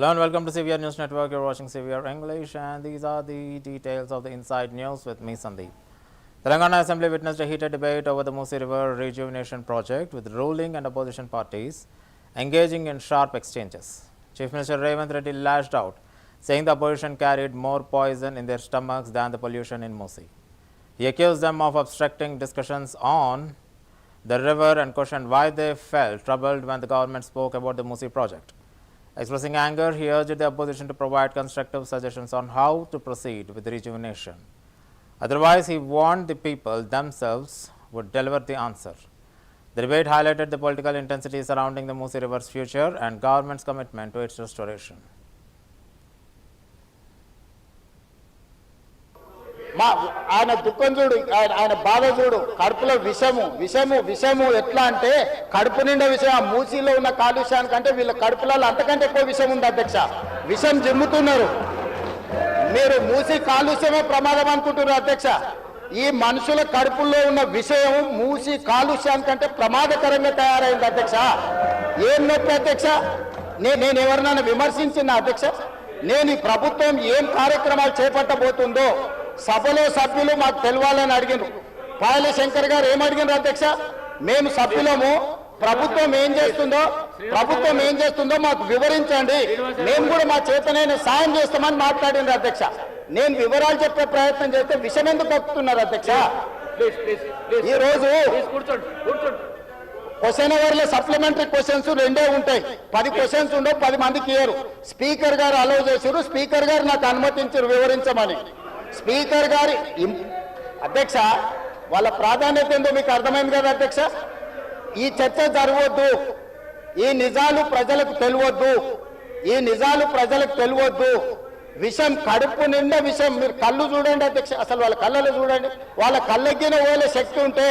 Hello and welcome to CVR News Network. You're watching CVR English and these are the details of the inside news with me, Sandeep. Telangana Assembly witnessed a heated debate over the Musi River Rejuvenation project with ruling and opposition parties engaging in sharp exchanges. Chief Minister Revanth Reddy lashed out, saying the opposition carried more poison in their stomachs than the pollution in Musi. He accused them of obstructing discussions on the river and questioned why they felt troubled when the government spoke about the Musi project. Expressing anger, he urged the opposition to provide constructive suggestions on how to proceed with rejuvenation. Otherwise, he warned the people themselves would deliver the answer. The debate highlighted the political intensity surrounding the Musi River's future and government's commitment to its restoration. ఆయన దుఃఖం చూడు, ఆయన బాధ చూడు, కడుపులో విషము ఎట్లా అంటే కడుపు నిండా విషయం. మూసీలో ఉన్న కాలుష్యానికంటే వీళ్ళ కడుపులలో అంతకంటే ఎక్కువ విషం ఉంది అధ్యక్ష. విషం జిమ్ముతున్నారు. మీరు మూసీ కాలుష్యమే ప్రమాదం అనుకుంటున్నారు అధ్యక్ష. ఈ మనుషుల కడుపుల్లో ఉన్న విషయం మూసీ కాలుష్యానికంటే ప్రమాదకరంగా తయారైంది అధ్యక్ష. ఏం నొప్పి అధ్యక్ష? నేను ఎవరినైనా విమర్శించిన అధ్యక్ష? నేను ఈ ప్రభుత్వం ఏం కార్యక్రమాలు చేపట్టబోతుందో సభలో సభ్యులు మాకు తెలవాలని అడిగినారు. పాయల శంకర్ గారు ఏమడిగినారు అధ్యక్ష? మేము సభ్యులము, ప్రభుత్వం ఏం చేస్తుందో మాకు వివరించండి, మేము కూడా మా చేతనైనా సాయం చేస్తామని మాట్లాడినారు అధ్యక్ష. నేను వివరాలు చెప్పే ప్రయత్నం చేస్తే విషయం ఎందుకు కక్కుతున్నారు అధ్యక్ష? ఈరోజు క్వశ్చన్ అవర్లో సప్లిమెంటరీ క్వశ్చన్స్ 2 ఉంటాయి. 10 క్వశ్చన్స్ ఉండవు, 10 మందికి ఇయ్యరు. స్పీకర్ గారు అలౌ చేశారు, స్పీకర్ గారు నాకు అనుమతించారు వివరించమని. స్పీకర్ గారి అధ్యక్ష వాళ్ళ ప్రాధాన్యత ఏందో మీకు అర్థమైంది కదా అధ్యక్ష. ఈ చర్చ జరగవద్దు, ఈ నిజాలు ప్రజలకు తెలియవద్దు. విషం కడుపు నిండా విషం. మీరు కళ్ళు చూడండి అధ్యక్ష, అసలు వాళ్ళ కళ్ళలో చూడండి. వాళ్ళ కళ్ళెక్కిన ఓలే శక్తి ఉంటే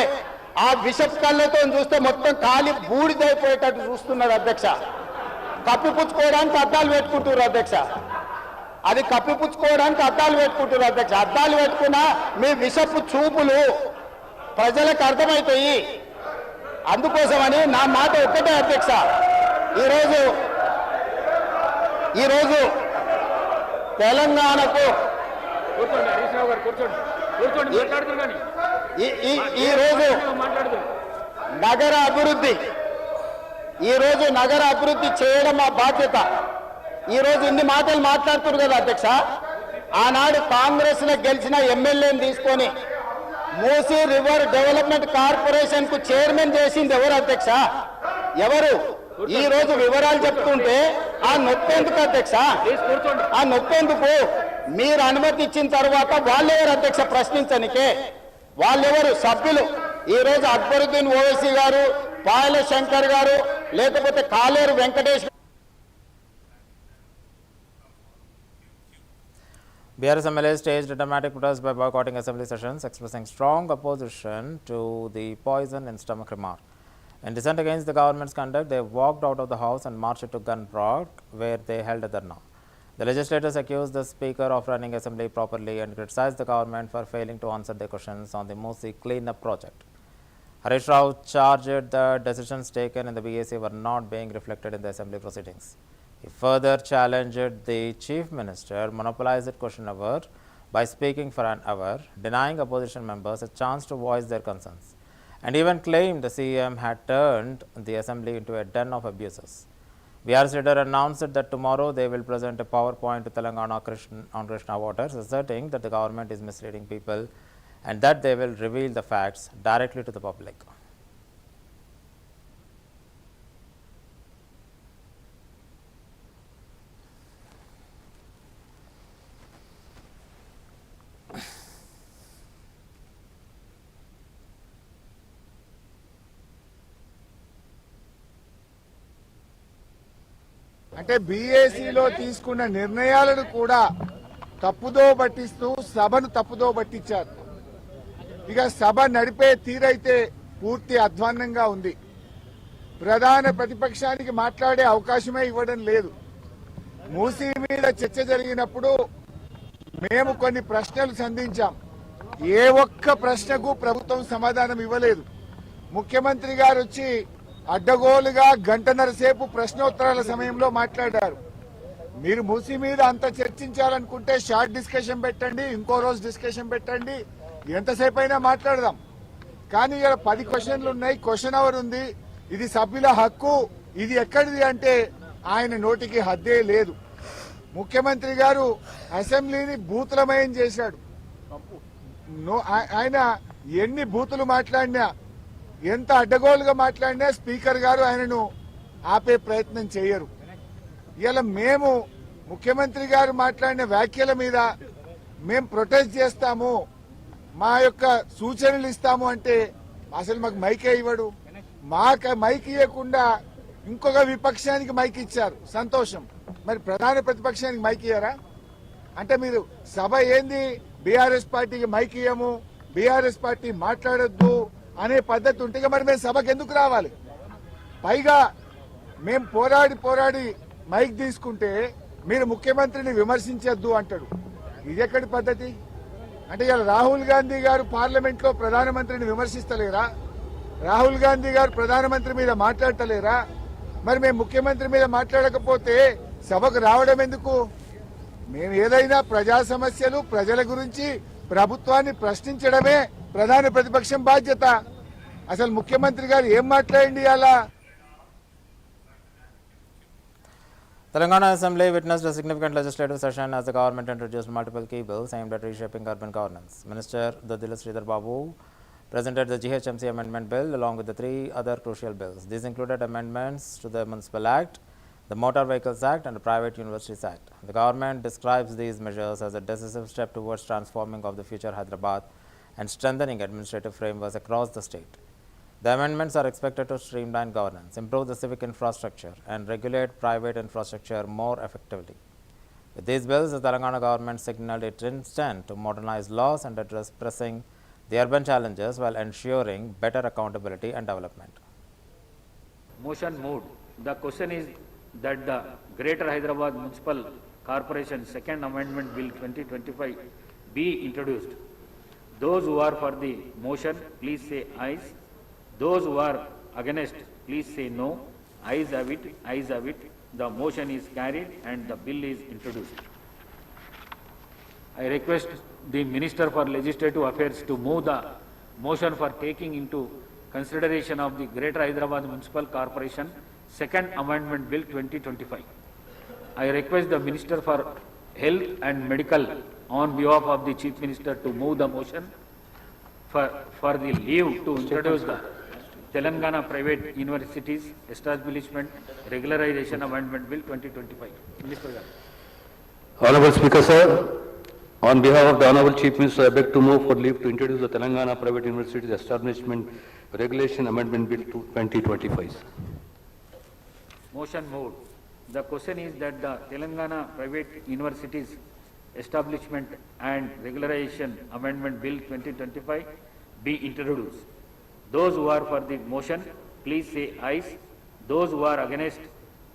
ఆ విషపు కళ్ళతో చూస్తే మొత్తం కాలి బూడిదైపోయేటట్టు చూస్తున్నారు అధ్యక్ష. కప్పిపుచ్చుకోవడానికి అద్దాలు పెట్టుకుంటున్నారు అధ్యక్ష. అద్దాలు పెట్టుకున్నా మీ విషపు చూపులు ప్రజలకు అర్థమవుతాయి. అందుకోసమని నా మాట ఒక్కటే అధ్యక్ష. ఈరోజు తెలంగాణకు ఈరోజు నగర అభివృద్ధి చేయడం మా బాధ్యత. ఈరోజు ఇన్ని మాటలు మాట్లాడుతున్నారు కదా అధ్యక్ష. ఆనాడు కాంగ్రెస్ లో గెలిచిన ఎమ్మెల్యేని తీసుకొని మూసీ రివర్ డెవలప్మెంట్ కార్పొరేషన్ కు చైర్మన్ చేసింది ఎవరు అధ్యక్ష? ఎవరు? ఈ రోజు వివరాలు చెప్తుంటే ఆ నొప్పెందుకు అధ్యక్ష? మీరు అనుమతి ఇచ్చిన తర్వాత వాళ్ళెవరు అధ్యక్ష ప్రశ్నించనికే? వాళ్ళెవరు సభ్యులు? ఈ రోజు అక్బరుద్దీన్ ఓవైసీ గారు, పాయల శంకర్ గారు, లేకపోతే కాలేరు Venkatesh. BRS MLA staged a dramatic protest by boycotting assembly sessions, expressing strong opposition to the poison in stomach remark. In dissent against the government's conduct, they walked out of the house and marched to Gun Park, where they held a dharna. The legislators accused the speaker of running assembly properly and criticized the government for failing to answer their questions on the Musi cleanup project. Harish Rao charged the decisions taken in the BAC were not being reflected in the assembly proceedings. He further challenged the Chief Minister monopolized question hour by speaking for an hour, denying opposition members a chance to voice their concerns, and even claimed the CM had turned the assembly into a den of abuses. BRS leader announced that tomorrow they will present a PowerPoint to Telangana on Krishna waters, asserting that the government is misleading people and that they will reveal the facts directly to the public. అంటే బీఏసీలో తీసుకున్న నిర్ణయాలను కూడా తప్పుదో పట్టిస్తూ సభను తప్పుదో పట్టించారు. ఇక సభ నడిపే తీరైతే పూర్తి అధ్వాన్నంగా ఉంది. ప్రధాన ప్రతిపక్షానికి మాట్లాడే అవకాశమే ఇవ్వడం లేదు. మూసీ మీద చర్చ జరిగినప్పుడు మేము కొన్ని ప్రశ్నలు సంధించాం. ఏ ఒక్క ప్రశ్నకు ప్రభుత్వం సమాధానం ఇవ్వలేదు. ముఖ్యమంత్రి గారు వచ్చి అడ్డగోలుగా గంటన్నర సేపు ప్రశ్నోత్తరాల సమయంలో మాట్లాడారు. మీరు మూసి మీద అంత చర్చించాలనుకుంటే షార్ట్ డిస్కషన్ పెట్టండి, ఇంకో రోజు డిస్కషన్ పెట్టండి, ఎంతసేపు అయినా మాట్లాడదాం. కానీ ఇలా 10 క్వశ్చన్లు ఉన్నాయి, క్వశ్చన్ అవర్ ఉంది, ఇది సభ్యుల హక్కు, ఇది ఎక్కడిది అంటే ఆయన నోటికి హద్దే లేదు. ముఖ్యమంత్రి గారు అసెంబ్లీని బూతులమయం చేశాడు. ఆయన ఎన్ని బూతులు మాట్లాడినా, ఎంత అడ్డగోలుగా మాట్లాడినా స్పీకర్ గారు ఆయనను ఆపే ప్రయత్నం చేయరు. ఇలా మేము ముఖ్యమంత్రి గారు మాట్లాడిన వ్యాఖ్యల మీద మేము ప్రొటెస్ట్ చేస్తాము, మా యొక్క సూచనలు ఇస్తాము అంటే అసలు మాకు మైకే ఇవ్వడు. మాకు మైక్ ఇవ్వకుండా ఇంకొక విపక్షానికి మైక్ ఇచ్చారు, సంతోషం. మరి ప్రధాన ప్రతిపక్షానికి మైక్ ఇయ్యారా? అంటే మీరు సభ ఏంది, బీఆర్ఎస్ పార్టీకి మైక్ ఇయ్యము, బీఆర్ఎస్ పార్టీ మాట్లాడొద్దు అనే పద్ధతి ఉంటే మరి మేము సభకు ఎందుకు రావాలి? పైగా మేము పోరాడి మైక్ తీసుకుంటే మీరు ముఖ్యమంత్రిని విమర్శించొద్దు అంటాడు. ఇదెక్కడి పద్ధతి? అంటే ఇలా రాహుల్ గాంధీ గారు పార్లమెంట్ లో ప్రధానమంత్రిని విమర్శిస్తలేరా? రాహుల్ గాంధీ గారు ప్రధానమంత్రి మీద మాట్లాడతలేరా? మరి మేము ముఖ్యమంత్రి మీద మాట్లాడకపోతే సభకు రావడం ఎందుకు? మేము ఏదైనా ప్రజా సమస్యలు, ప్రజల గురించి ప్రభుత్వాన్ని ప్రశ్నించడమే ప్రధాన ప్రతిపక్షం బాధ్యత. అసలు ముఖ్యమంత్రి గారు ఏం మాట్లాడండి అలా? Telangana Assembly witnessed a significant legislative session as the government introduced multiple key bills aimed at reshaping urban governance. Minister Dadila Sridhar Babu presented the GHMC Amendment Bill along with the 3 other crucial bills. These included amendments to the Municipal Act, the Motor Vehicles Act and the Private Universities Act. The government describes these measures as a decisive step towards transforming of the future Hyderabad and strengthening administrative frameworks across the state. The amendments are expected to streamline governance, improve the civic infrastructure and regulate private infrastructure more effectively. With these bills, the Telangana government signaled its intent to modernize laws and address pressing the urban challenges while ensuring better accountability and development. Motion moved. The question is that the Greater Hyderabad Municipal Corporation Second Amendment Bill 2025 be introduced. Those who are for the motion, please say ayes. Those who are against, please say no. Ayes have it, ayes have it. The motion is carried and the bill is introduced. I request the Minister for Legislative Affairs to move the motion for taking into consideration of the Greater Hyderabad Municipal Corporation Second Amendment Bill 2025. I request the Minister for Health and Medical on behalf of the Chief Minister to move the motion for the leave to introduce the Telangana Private Universities Establishment Regularization Amendment Bill 2025. Minister Garu. Honorable Speaker, sir, on behalf of the Honorable Chief Minister, I beg to move for leave to introduce the Telangana Private Universities Establishment Regulation Amendment Bill 2025. Motion moved. The question is that the Telangana Private Universities Establishment and Regularization Amendment Bill 2025 be introduced. Those who are for the motion, please say ayes. Those who are against,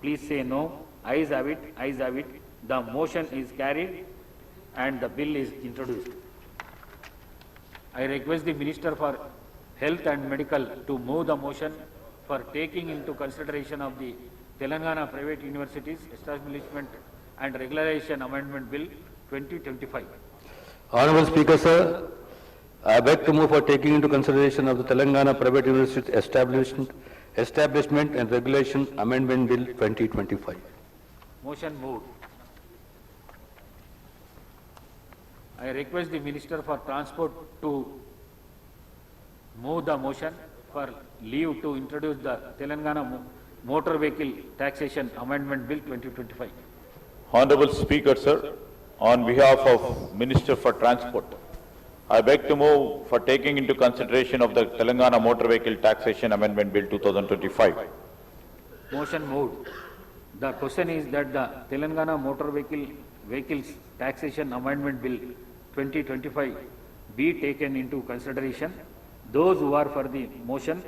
please say no. Ayes have it, ayes have it. The motion is carried and the bill is introduced. I request the Minister for Health and Medical to move the motion for taking into consideration of the Telangana Private Universities Establishment and Regularization Amendment Bill 2025. Honorable Speaker, sir, I beg to move for taking into consideration of the Telangana Private University Establishment and Regulation Amendment Bill 2025. Motion moved. I request the Minister for Transport to move the motion for leave to introduce the Telangana Motor Vehicle Taxation Amendment Bill 2025. Honorable Speaker, sir, on behalf of Minister for Transport, I beg to move for taking into consideration of the Telangana Motor Vehicle Taxation Amendment Bill 2025. Motion moved. The question is that the Telangana Motor Vehicles Taxation Amendment Bill 2025 be taken into consideration. Those who are for the motion,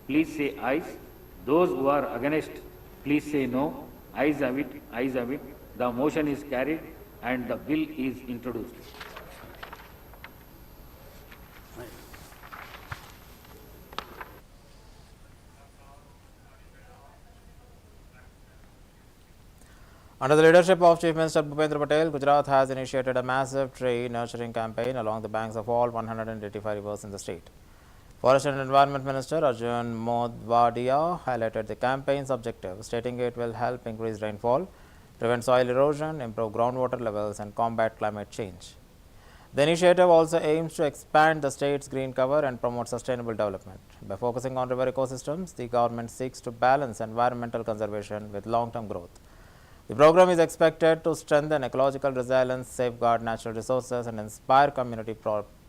please say ayes. Those who are against, please say no. Ayes have it, ayes have it. The motion is carried and the bill is introduced. Under the leadership of Chief Minister Bhupendra Patel, Gujarat has initiated a massive tree nurturing campaign along the banks of all 185 rivers in the state. Forest and Environment Minister Arjun Modwadia highlighted the campaign's objective, stating it will help increase rainfall, prevent soil erosion, improve groundwater levels, and combat climate change. The initiative also aims to expand the state's green cover and promote sustainable development. By focusing on river ecosystems, the government seeks to balance environmental conservation with long-term growth. The program is expected to strengthen ecological resilience, safeguard natural resources, and inspire community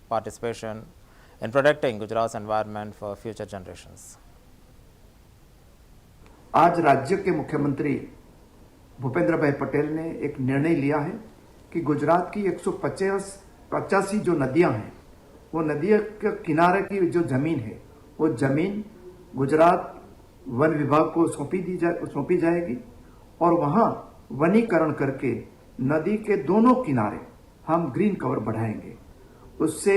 participation in protecting Gujarat's environment for future generations. आज राज्य के मुख्यमंत्री भूपेंद्र भाई पटेल ने एक निर्णय लिया है कि गुजरात की 185 जो नदियां हैं, वो नदियों के किनारे की जो जमीन है, वो जमीन गुजरात वन विभाग को सौंपी जाएगी और वहां वनीकरण करके नदी के दोनों किनारे हम ग्रीन कवर बढ़ाएंगे। उससे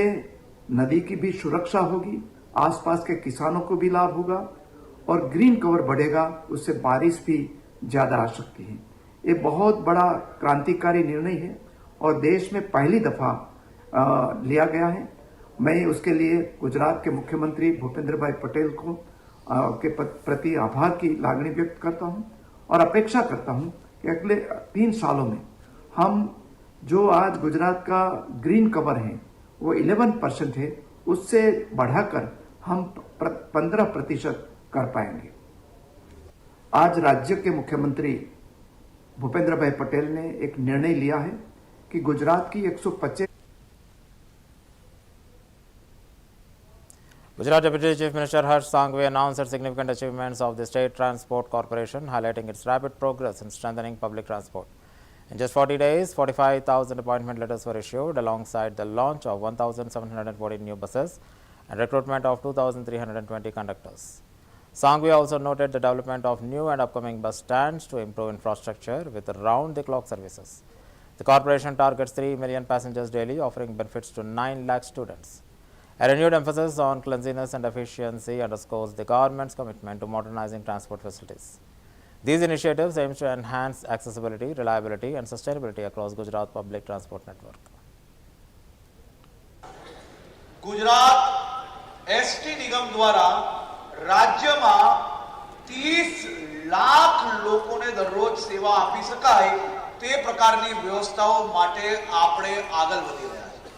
नदी की भी सुरक्षा होगी, आसपास के किसानों को भी लाभ होगा और ग्रीन कवर बढ़ेगा, उससे बारिश भी ज्यादा आ सकती है। ये बहुत बड़ा क्रांतिकारी निर्णय है और देश में पहली दफा लिया गया है। मैं उसके लिए गुजरात के मुख्यमंत्री भूपेंद्र भाई पटेल को के प्रति आभार की लागणी व्यक्त करता हूं और अपेक्षा करता हूं कि अगले 3 सालों में हम जो आज गुजरात का ग्रीन कवर है वो 11% है, उससे बढ़ाकर हम 15% कर पाएंगे। आज राज्य के मुख्यमंत्री भूपेंद्र भाई पटेल ने एक निर्णय लिया है कि गुजरात की 125 Gujarat Deputy Chief Minister Harsh Sanghvi announced significant achievements of the State Transport Corporation, highlighting its rapid progress in strengthening public transport. In just 40 days, 45,000 appointment letters were issued, alongside the launch of 1,714 new buses and recruitment of 2,320 conductors. Sanghvi also noted the development of new and upcoming bus stands to improve infrastructure with round-the-clock services. The corporation targets 3 million passengers daily, offering benefits to 9 lakh students. A renewed emphasis on cleanliness and efficiency underscores the government's commitment to modernizing transport facilities. These initiatives aim to enhance accessibility, reliability, and sustainability across Gujarat public transport network. Gujarat ST निगम द्वारा राज्य में 30 लाख लोगों ने दररोज सेवा आपी सकाय ते प्रकारनी व्यवस्थाओं माटे आपणे आगळ वधी रह्या छे।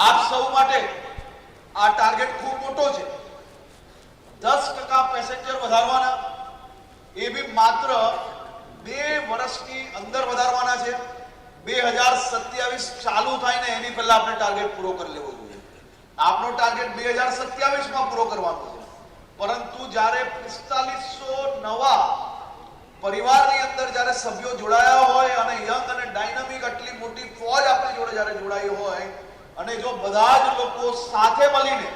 आप सौ माटे आ टार्गेट खूब मोटो छे। 10% पेसेंजर वधारवाना, ए भी मात्र 2 વર્ષની અંદર વધારવાના છે। 2027 ચાલુ થાય ને એની પહેલા આપણે ટાર્ગેટ પૂરો કરી લેવો જોઈએ। આપણો ટાર્ગેટ 2027 માં પૂરો કરવાનો છે, પરંતુ જ્યારે 4500 નવા પરિવારની અંદર જ્યારે સભ્યો જોડાયા હોય અને યંગ અને ડાયનામિક આટલી મોટી ફોજ આપણી જોડે જ્યારે જોડાઈ હોય અને જો બધા જ લોકો સાથે મળીને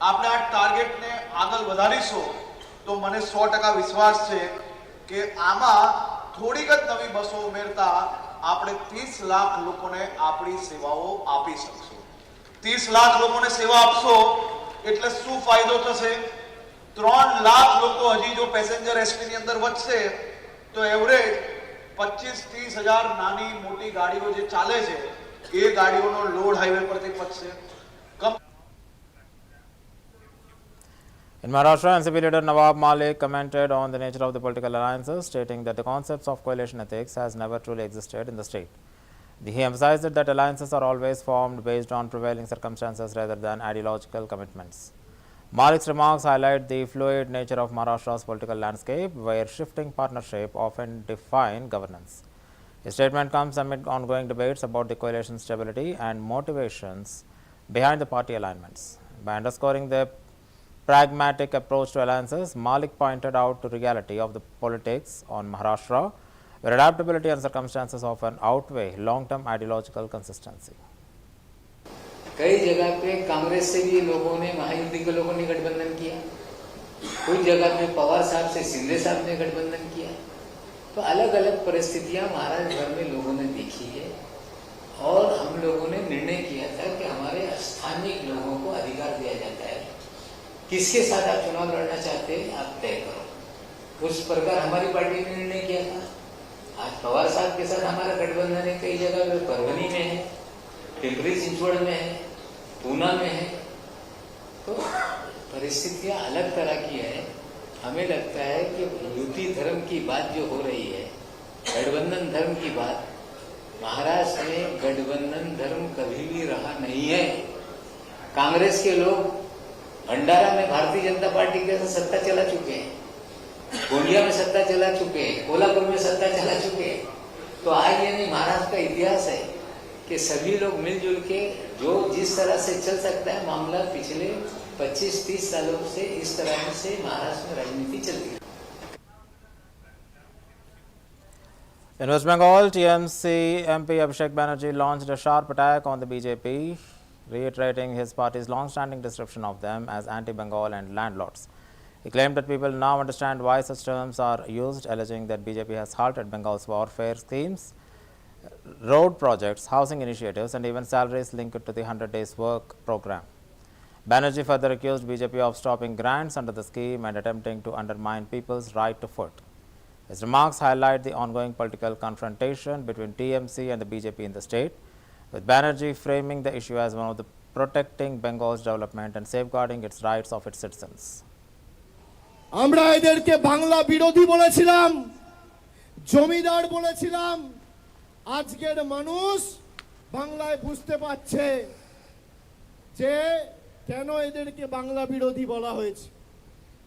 આપણે આ ટાર્ગેટને આગળ વધારીશું તો મને 100% વિશ્વાસ છે કે આમાં થોડીક જ નવી બસો ઉમેરતા આપણે 30 લાખ લોકોને આપણી સેવાઓ આપી શકશું। 30 લાખ લોકોને સેવા આપશો એટલે શું ફાયદો થશે? 3 લાખ લોકો હજી જો પેસેન્જર એસટી ની અંદર વધશે તો એવરેજ 25-30 હજાર નાની મોટી ગાડીઓ જે ચાલે છે એ ગાડીઓનો લોડ હાઈવે પરથી પચશે। In Maharashtra, NCP leader Nawab Malik commented on the nature of the political alliances, stating that the concepts of coalition ethics has never truly existed in the state. He emphasized that alliances are always formed based on prevailing circumstances rather than ideological commitments. Malik's remarks highlight the fluid nature of Maharashtra's political landscape, where shifting partnership often define governance. His statement comes amid ongoing debates about the coalition's stability and motivations behind the party alignments. By underscoring the pragmatic approach to alliances, Malik pointed out the reality of the politics on Maharashtra, where adaptability and circumstances often outweigh long-term ideological consistency. कई जगह पे कांग्रेस से भी लोगों ने, महायुति के लोगों ने गठबंधन किया, कुछ जगह पे पवार साहब से शिंदे साहब ने गठबंधन किया। तो अलग अलग परिस्थितियां महाराष्ट्र भर में लोगों ने देखी है और हम लोगों ने निर्णय किया था कि हमारे स्थानीय लोगों को अधिकार दिया जाता है, किसके साथ आप चुनाव लड़ना चाहते हैं आप तय करो। उस प्रकार हमारी पार्टी ने निर्णय किया था। आज पवार साहब के साथ हमारा गठबंधन है, कई जगह पे परभनी में है, पिंपरी चिंचवड़ में है, पूना में है। तो परिस्थितियां अलग तरह की है। हमें लगता है कि युति धर्म की बात जो हो रही है, गठबंधन धर्म की बात, महाराष्ट्र में गठबंधन धर्म कभी भी रहा नहीं है। कांग्रेस के लोग भंडारा में भारतीय जनता पार्टी के साथ सत्ता चला चुके हैं, गोंदिया में सत्ता चला चुके हैं, कोल्हापुर में सत्ता चला चुके हैं। तो आज ये नहीं, महाराष्ट्र का इतिहास है कि सभी लोग मिलजुल के जो जिस तरह से चल सकता है मामला, पिछले 25-30 सालों से इस तरह से महाराष्ट्र में राजनीति चलती है। In West Bengal, TMC MP Abhishek Banerjee launched a sharp attack on the BJP, reiterating his party's long-standing description of them as anti-Bengal and landlords. He claimed that people now understand why such terms are used, alleging that BJP has halted Bengal's warfare schemes, road projects, housing initiatives, and even salaries linked to the 100 days work program. Banerjee further accused BJP of stopping grants under the scheme and attempting to undermine people's right to foot. His remarks highlight the ongoing political confrontation between TMC and the BJP in the state, with Banerjee framing the issue as one of the protecting Bengal's development and safeguarding its rights of its citizens. আমরা এদেরকে বাংলা বিরোধী বলেছিলাম, জমিদার বলেছিলাম। আজকের মানুষ বাংলায় বুঝতে পারছে যে কেন এদেরকে বাংলা বিরোধী বলা হয়েছে,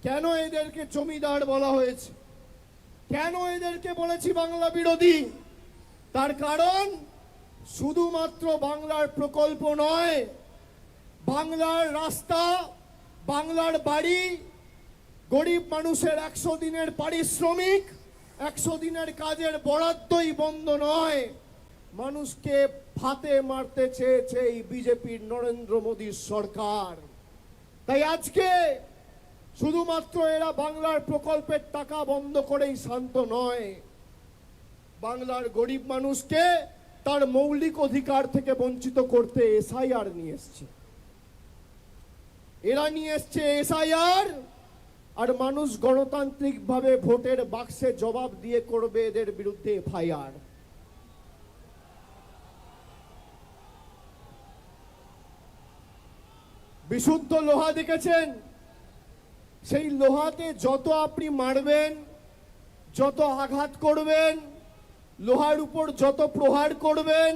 কেন এদেরকে জমিদার বলা হয়েছে, কেন এদেরকে বলেছি বাংলা বিরোধী। তার কারণ শুধুমাত্র বাংলার প্রকল্প নয়, বাংলার রাস্তা, বাংলার বাড়ি, গরিব মানুষের 100 দিনের পারিশ্রমিক, 100 দিনের কাজের বরাদ্দই বন্ধ নয়, মানুষকে ফাতে মারতে চেয়েছে এই বিজেপির নরেন্দ্র মোদীর সরকার। তাই আজকে শুধুমাত্র এরা বাংলার প্রকল্পের টাকা বন্ধ করেই শান্ত নয়, বাংলার গরিব মানুষকে তার মৌলিক অধিকার থেকে বঞ্চিত করতে এসআইআর নিয়ে এসছে। এরা নিয়ে এসছে এসআইআর, আর মানুষ গণতান্ত্রিকভাবে ভোটের বাক্সে জবাব দিয়ে করবে এদের বিরুদ্ধে এফআইআর। বিশুদ্ধ লোহা দেখেছেন, সেই লোহাতে যত আপনি মারবেন, যত আঘাত করবেন, লোহার উপর যত প্রহার করবেন,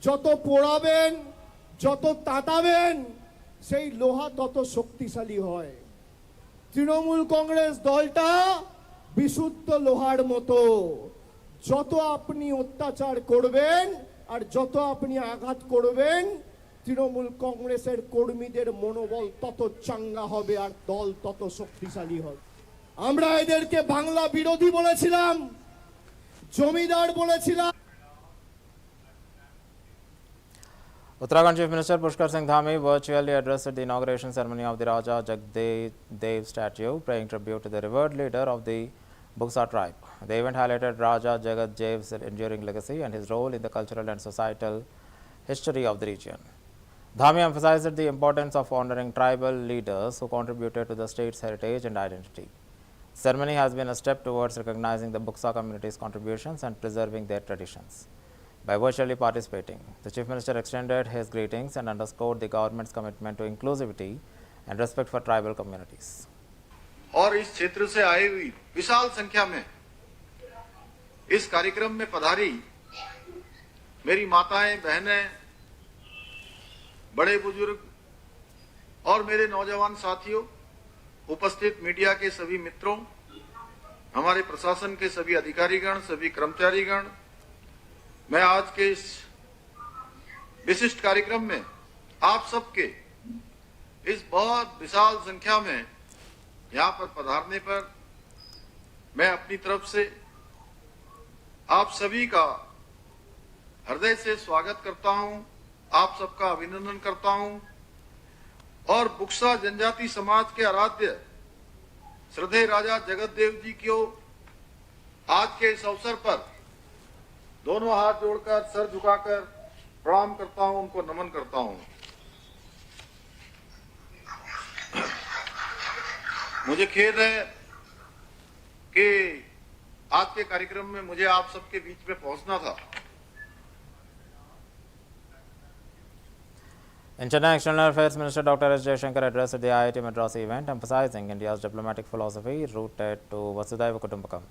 যত পোড়াবেন, যত তাতাবেন, সেই লোহা তত শক্তিশালী হয়। তৃণমূল কংগ্রেস দলটা বিশুদ্ধ লোহার মতো, যত আপনি অত্যাচার করবেন আর যত আপনি আঘাত করবেন, তৃণমূল কংগ্রেসের কর্মীদের মনোবল তত চাঙ্গা হবে আর দল তত শক্তিশালী হবে। আমরা এদেরকে বাংলা বিরোধী বলেছিলাম, জমিদার বলেছিলাম। Uttarakhand Chief Minister Pushkar Singh Dhami virtually addressed the inauguration ceremony of the Raja Jagdev statue, paying tribute to the revered leader of the Buksa tribe. The event highlighted Raja Jagadev's enduring legacy and his role in the cultural and societal history of the region. Dhami emphasized the importance of honoring tribal leaders who contributed to the state's heritage and identity. The ceremony has been a step towards recognizing the Buksa community's contributions and preserving their traditions. By virtually participating, the Chief Minister extended his greetings and underscored the government's commitment to inclusivity and respect for tribal communities. और इस क्षेत्र से आई हुई विशाल संख्या में इस कार्यक्रम में पधारी मेरी माताएं, बहनें, बड़े बुजुर्ग और मेरे नौजवान साथियों, उपस्थित मीडिया के सभी मित्रों, हमारे प्रशासन के सभी अधिकारीगण, सभी कर्मचारीगण, मैं आज के इस विशिष्ट कार्यक्रम में आप सबके इस बहुत विशाल संख्या में यहाँ पर पधारने पर मैं अपनी तरफ से आप सभी का हृदय से स्वागत करता हूँ, आप सबका अभिनंदन करता हूँ और बुक्सा जनजाति समाज के आराध्य श्रद्धेय राजा जगतदेव जी को आज के इस अवसर पर दोनों हाथ जोड़कर, सर झुकाकर प्रणाम करता हूं, उनको नमन करता हूं। मुझे खेद है कि आज के कार्यक्रम में मुझे आप सबके बीच में पहुंचना था। International External Affairs Minister Dr. S. Jaishankar addressed the IIT Madras event, emphasizing India's diplomatic philosophy rooted to Vasudhaiva Kutumbakam,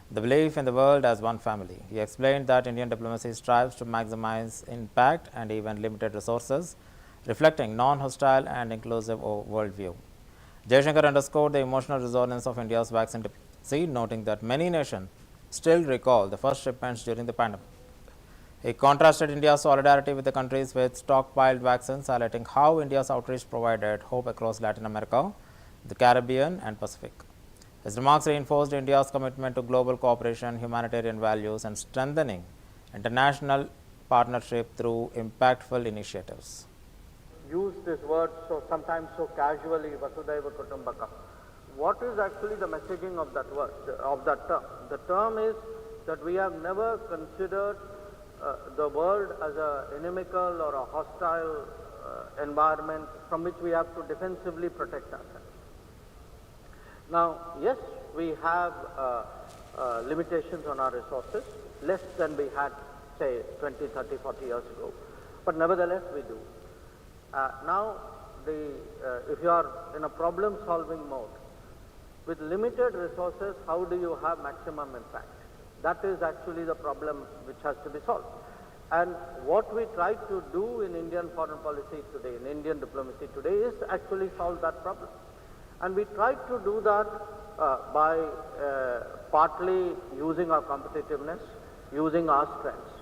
the belief in the world as one family. He explained that Indian diplomacy strives to maximize impact and even limited resources, reflecting non-hostile and inclusive worldview. Jaishankar underscored the emotional resonance of India's vaccine diplomacy, noting that many nations still recall the first shipments during the pandemic. He contrasted India's solidarity with the countries with stockpiled vaccines, highlighting how India's outreach provided hope across Latin America, the Caribbean, and Pacific. His remarks reinforced India's commitment to global cooperation, humanitarian values, and strengthening international partnership through impactful initiatives. Use this word sometimes so casually, Vasudhaiva Kutumbakam. What is actually the messaging of that word, of that term? The term is that we have never considered the world as an inimical or a hostile environment from which we have to defensively protect ourselves. Now, yes, we have limitations on our resources, less than we had, say, 20, 30, 40 years ago, but nevertheless we do. Now, if you are in a problem-solving mode, with limited resources, how do you have maximum impact? That is actually the problem which has to be solved. And what we try to do in Indian foreign policy today, in Indian diplomacy today, is actually solve that problem. And we try to do that by partly using our competitiveness, using our strengths,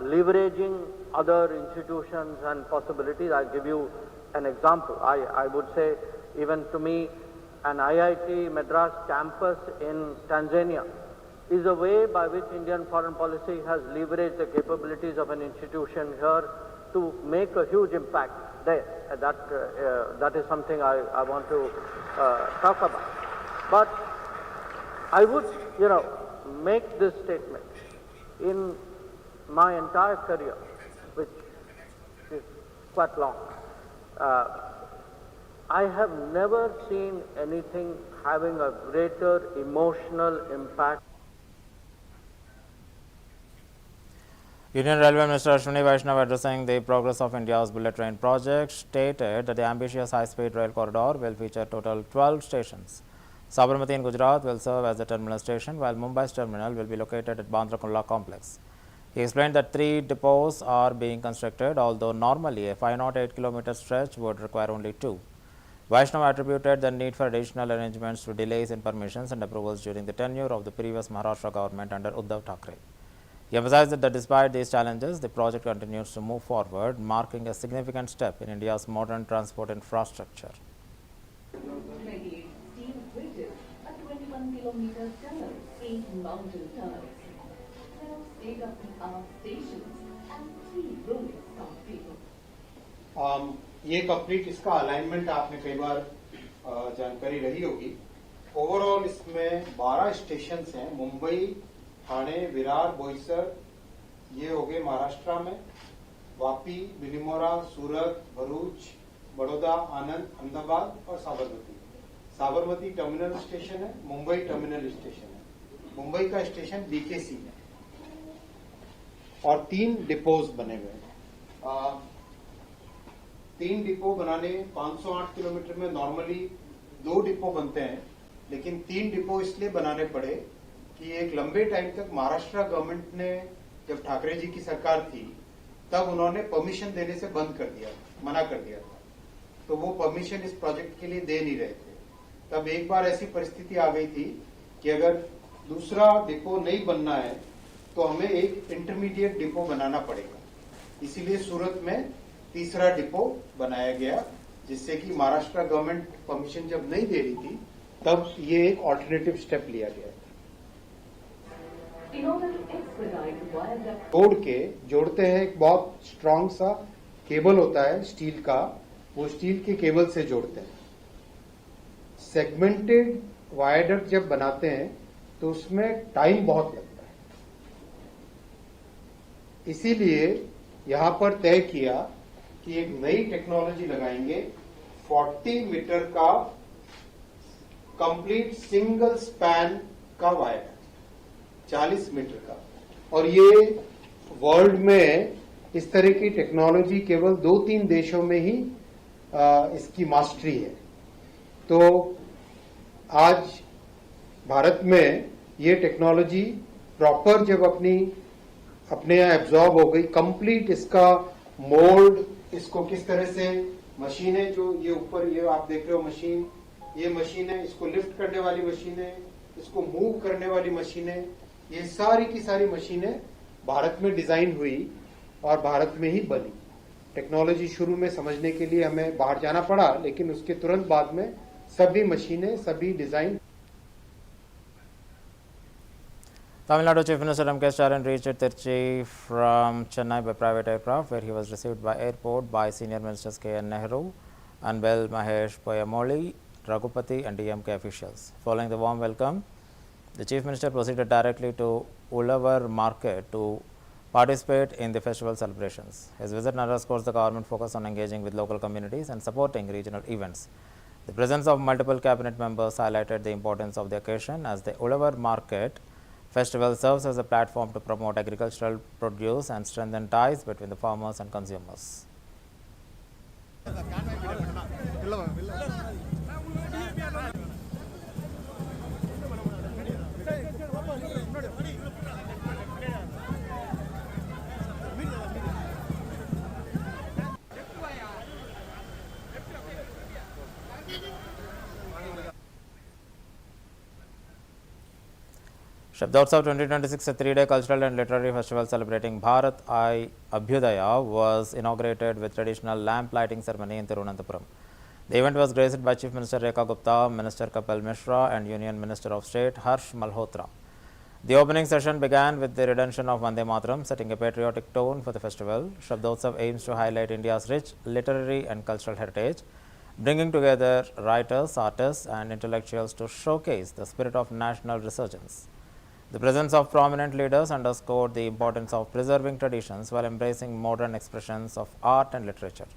leveraging other institutions and possibilities. I'll give you an example. I would say, even to me, an IIT Madras campus in Tanzania is a way by which Indian foreign policy has leveraged the capabilities of an institution here to make a huge impact there. That is something I want to talk about. But I would, make this statement. In my entire career, which is quite long, I have never seen anything having a greater emotional impact. Union Railway Minister Ashwini Vaishnav, addressing the progress of India's bullet train project, stated that the ambitious high-speed rail corridor will feature total 12 stations. Sabarmati in Gujarat will serve as the terminal station, while Mumbai's terminal will be located at Bandra Kurla complex. He explained that 3 depots are being constructed, although normally a 508-kilometer stretch would require only 2. Vaishnav attributed the need for additional arrangements to delays in permissions and approvals during the tenure of the previous Maharashtra government under Uddhav Thackeray. He emphasized that despite these challenges, the project continues to move forward, marking a significant step in India's modern transport infrastructure. 28 steel bridges, a 21-kilometer tunnel, 8 mountain tunnels, 12 state-of-the-art stations, and 3 rolling stock depots. ये complete इसका alignment आपने कई बार जानकारी रही होगी। Overall इसमें 12 station हैं, मुंबई, ठाणे, विरार, बोईसर, ये हो गए महाराष्ट्र में, वापी, बिलिमोरा, सूरत, भरूच, बड़ौदा, आनंद, अहमदाबाद और साबरमती। साबरमती टर्मिनल स्टेशन है, मुंबई टर्मिनल स्टेशन है, मुंबई का स्टेशन बीकेसी है और 3 डिपोज बने हुए हैं। 3 डिपो बनाने 508 किलोमीटर में नॉर्मली 2 डिपो बनते हैं, लेकिन 3 डिपो इसलिए बनाने पड़े कि एक लंबे टाइम तक महाराष्ट्र गवर्नमेंट ने, जब ठाकरे जी की सरकार थी, तब उन्होंने परमिशन देने से बंद कर दिया, मना कर दिया था। तो वो परमिशन इस प्रोजेक्ट के लिए दे नहीं रहे थे। तब एक बार ऐसी परिस्थिति आ गई थी कि अगर दूसरा डिपो नहीं बनना है तो हमें एक इंटरमीडिएट डिपो बनाना पड़ेगा। इसीलिए सूरत में तीसरा डिपो बनाया गया, जिससे कि महाराष्ट्र गवर्नमेंट परमिशन जब नहीं दे रही थी तब ये एक ऑल्टरनेटिव स्टेप लिया गया। तोड़ के जोड़ते हैं, एक बहुत स्ट्रांग सा केबल होता है स्टील का, वो स्टील के केबल से जोड़ते हैं। सेगमेंटेड वायरडक्ट जब बनाते हैं तो उसमें टाइम बहुत लगता है, इसीलिए यहां पर तय किया कि एक नई टेक्नोलॉजी लगाएंगे, 40 मीटर का कंप्लीट सिंगल स्पैन का वायर। 40 मीटर का, और ये वर्ल्ड में इस तरह की टेक्नोलॉजी केवल 2-3 देशों में ही इसकी मास्टरी है। तो आज भारत में ये टेक्नोलॉजी प्रॉपर जब अपने यहाँ एब्जॉर्ब हो गई, कंप्लीट इसका मोल्ड, इसको किस तरह से मशीनें, जो ये ऊपर ये आप देख रहे हो मशीन, ये मशीन है, इसको लिफ्ट करने वाली मशीन है, इसको मूव करने वाली मशीन है, ये सारी की सारी मशीनें भारत में डिजाइन हुई और भारत में ही बनी। टेक्नोलॉजी शुरू में समझने के लिए हमें बाहर जाना पड़ा, लेकिन उसके तुरंत बाद में सभी मशीनें, सभी design. Tamil Nadu Chief Minister M. K. Stalin reached Tirchi from Chennai by private aircraft, where he was received by airport by senior ministers K. N. Nehru, Anbel Mahesh Poyamoli, Raghupati and DMK officials. Following the warm welcome, the Chief Minister proceeded directly to Ulavar Market to participate in the festival celebrations. His visit underscores the government focus on engaging with local communities and supporting regional events. The presence of multiple cabinet members highlighted the importance of the occasion, as the Ulavar Market Festival serves as a platform to promote agricultural produce and strengthen ties between the farmers and consumers. Shabdotsav 2026, a 3-day cultural and literary festival celebrating Bharat Abhyudaya, was inaugurated with traditional lamp lighting ceremony in Tirunanthapuram. The event was graced by Chief Minister Rekha Gupta, Minister Kapil Mishra and Union Minister of State Harsh Malhotra. The opening session began with the rendition of Vande Mataram, setting a patriotic tone for the festival. Shabdotsav aims to highlight India's rich literary and cultural heritage, bringing together writers, artists and intellectuals to showcase the spirit of national resurgence. The presence of prominent leaders underscored the importance of preserving traditions while embracing modern expressions of art and literature.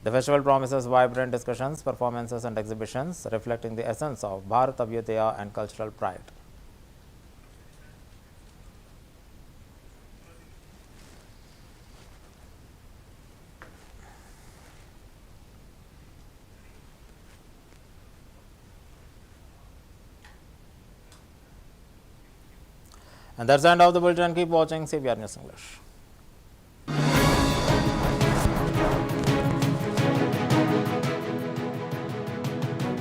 The festival promises vibrant discussions, performances and exhibitions, reflecting the essence of Bharat Abhyudaya and cultural pride. And that's the end of the bulletin. Keep watching CVR News English.